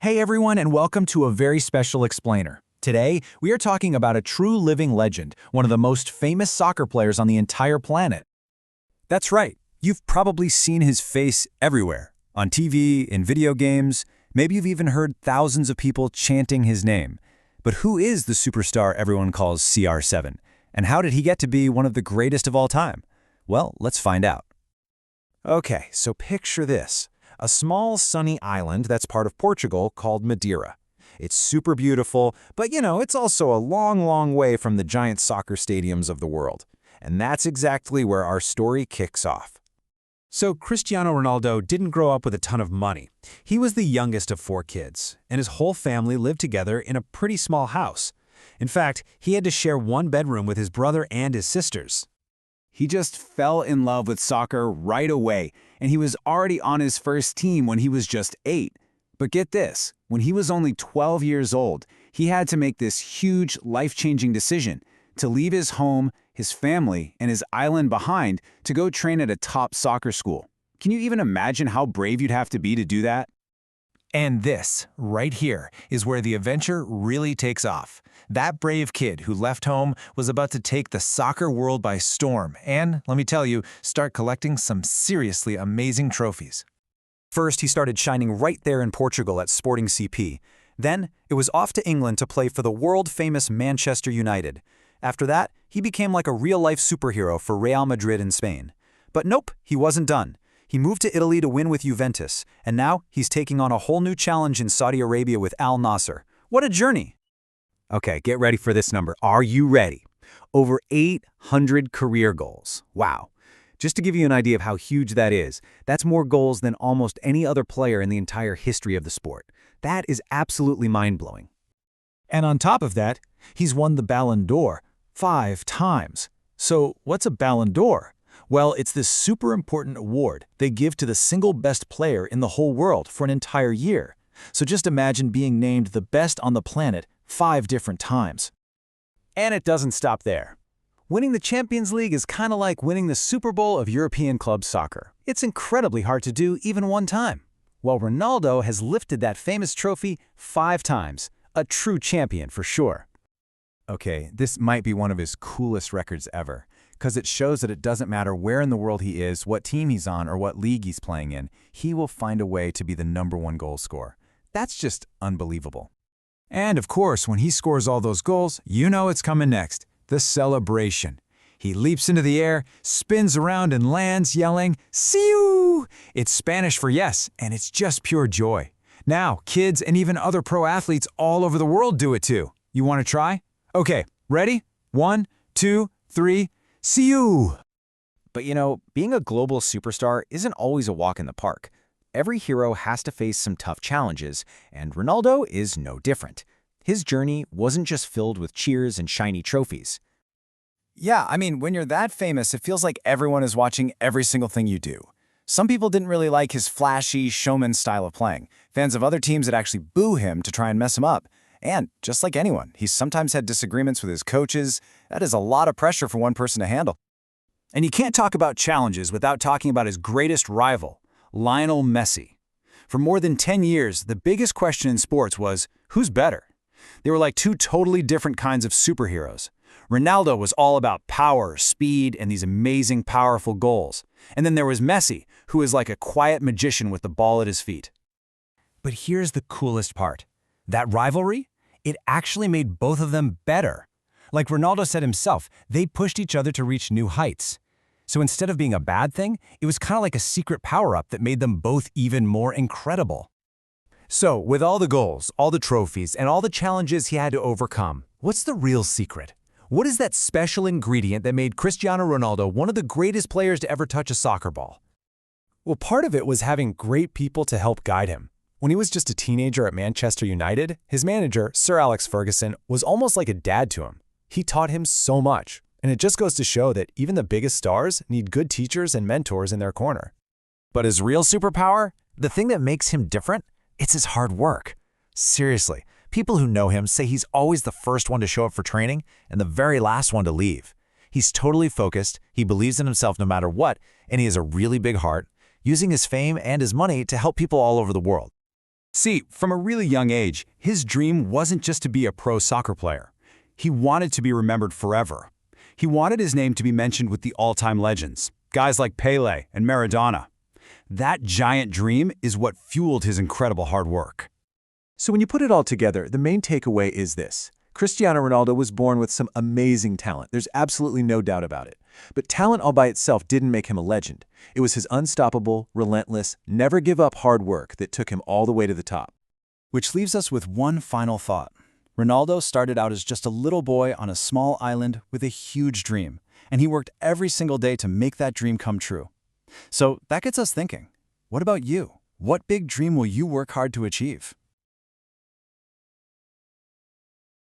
Hey everyone, and welcome to a very special explainer. Today, we are talking about a true living legend, one of the most famous soccer players on the entire planet. That's right. You've probably seen his face everywhere. On TV, in video games, maybe you've even heard thousands of people chanting his name. But who is the superstar everyone calls CR7? And how did he get to be one of the greatest of all time? Well, let's find out. Okay, so picture this. A small sunny island that's part of Portugal called Madeira. It's super beautiful, but it's also a long way from the giant soccer stadiums of the world. And that's exactly where our story kicks off. So Cristiano Ronaldo didn't grow up with a ton of money. He was the youngest of 4 kids, and his whole family lived together in a pretty small house. In fact, he had to share one bedroom with his brother and his sisters. He just fell in love with soccer right away, and he was already on his first team when he was just 8. But get this, when he was only 12 years old, he had to make this huge, life-changing decision to leave his home, his family, and his island behind to go train at a top soccer school. Can you even imagine how brave you'd have to be to do that? And this, right here, is where the adventure really takes off. That brave kid who left home was about to take the soccer world by storm and, let me tell you, start collecting some seriously amazing trophies. First, he started shining right there in Portugal at Sporting CP. Then, it was off to England to play for the world-famous Manchester United. After that, he became like a real-life superhero for Real Madrid in Spain. But nope, he wasn't done. He moved to Italy to win with Juventus, and now he's taking on a whole new challenge in Saudi Arabia with Al Nassr. What a journey! Okay, get ready for this number. Are you ready? Over 800 career goals. Wow. Just to give you an idea of how huge that is, that's more goals than almost any other player in the entire history of the sport. That is absolutely mind-blowing. And on top of that, he's won the Ballon d'Or 5 times. So what's a Ballon d'Or? Well, it's this super important award they give to the single best player in the whole world for an entire year. So just imagine being named the best on the planet 5 different times. And it doesn't stop there. Winning the Champions League is kind of like winning the Super Bowl of European club soccer. It's incredibly hard to do even one time. Well, Ronaldo has lifted that famous trophy 5 times. A true champion for sure. Okay, this might be one of his coolest records ever, because it shows that it doesn't matter where in the world he is, what team he's on, or what league he's playing in, he will find a way to be the #1 goal scorer. That's just unbelievable. And of course, when he scores all those goals, you know it's coming next, the celebration. He leaps into the air, spins around and lands, yelling, "See-you!" It's Spanish for yes, and it's just pure joy. Now, kids and even other pro athletes all over the world do it too. You want to try? Okay, ready? 1, 2, 3, see you! But being a global superstar isn't always a walk in the park. Every hero has to face some tough challenges, and Ronaldo is no different. His journey wasn't just filled with cheers and shiny trophies. Yeah, I mean, when you're that famous, it feels like everyone is watching every single thing you do. Some people didn't really like his flashy, showman style of playing. Fans of other teams would actually boo him to try and mess him up. And just like anyone, he's sometimes had disagreements with his coaches. That is a lot of pressure for one person to handle. And you can't talk about challenges without talking about his greatest rival, Lionel Messi. For more than 10 years, the biggest question in sports was, who's better? They were like 2 totally different kinds of superheroes. Ronaldo was all about power, speed, and these amazing, powerful goals. And then there was Messi, who is like a quiet magician with the ball at his feet. But here's the coolest part. That rivalry, it actually made both of them better. Like Ronaldo said himself, they pushed each other to reach new heights. So instead of being a bad thing, it was kind of like a secret power-up that made them both even more incredible. So, with all the goals, all the trophies, and all the challenges he had to overcome, what's the real secret? What is that special ingredient that made Cristiano Ronaldo one of the greatest players to ever touch a soccer ball? Well, part of it was having great people to help guide him. When he was just a teenager at Manchester United, his manager, Sir Alex Ferguson, was almost like a dad to him. He taught him so much, and it just goes to show that even the biggest stars need good teachers and mentors in their corner. But his real superpower, the thing that makes him different, it's his hard work. Seriously, people who know him say he's always the first one to show up for training and the very last one to leave. He's totally focused, he believes in himself no matter what, and he has a really big heart, using his fame and his money to help people all over the world. See, from a really young age, his dream wasn't just to be a pro soccer player. He wanted to be remembered forever. He wanted his name to be mentioned with the all-time legends, guys like Pelé and Maradona. That giant dream is what fueled his incredible hard work. So when you put it all together, the main takeaway is this. Cristiano Ronaldo was born with some amazing talent. There's absolutely no doubt about it. But talent all by itself didn't make him a legend. It was his unstoppable, relentless, never-give-up hard work that took him all the way to the top. Which leaves us with one final thought. Ronaldo started out as just a little boy on a small island with a huge dream, and he worked every single day to make that dream come true. So that gets us thinking, what about you? What big dream will you work hard to achieve?